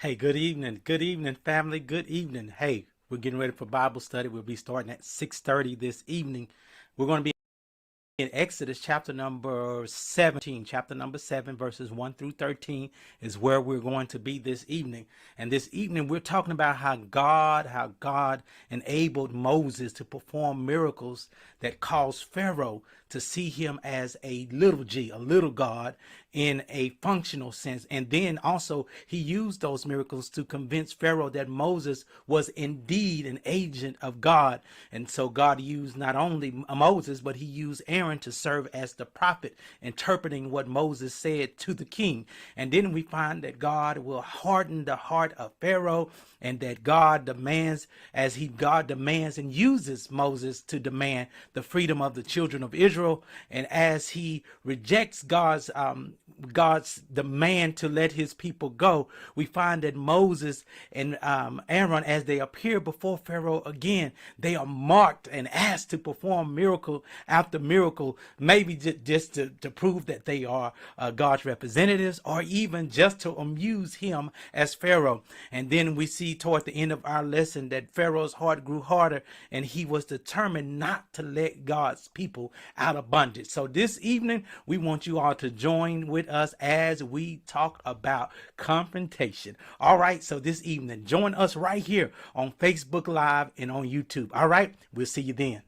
Hey, good evening, family. Good evening. Hey, we're getting ready for Bible study. We'll be starting at 6:30 this evening. We're going to be in Exodus chapter number 17, chapter number 7, verses 1 through 13 is where we're going to be this evening. And this evening we're talking about how God enabled Moses to perform miracles that caused Pharaoh to see him as a little g, a little God in a functional sense. And then also he used those miracles to convince Pharaoh that Moses was indeed an agent of God. And so God used not only Moses, but he used Aaron to serve as the prophet, interpreting what Moses said to the king. And then we find that God will harden the heart of Pharaoh, and that God demands and uses Moses to demand the freedom of the children of Israel. And as he rejects God's demand to let his people go, we find that Moses and Aaron, as they appear before Pharaoh again, they are marked and asked to perform miracle after miracle, maybe just to prove that they are God's representatives, or even just to amuse him as Pharaoh. And then we see toward the end of our lesson that Pharaoh's heart grew harder, and he was determined not to let God's people out of bondage. So this evening, we want you all to join with us as we talk about confrontation. All right, so this evening, join us right here on Facebook Live and on YouTube. All right, we'll see you then.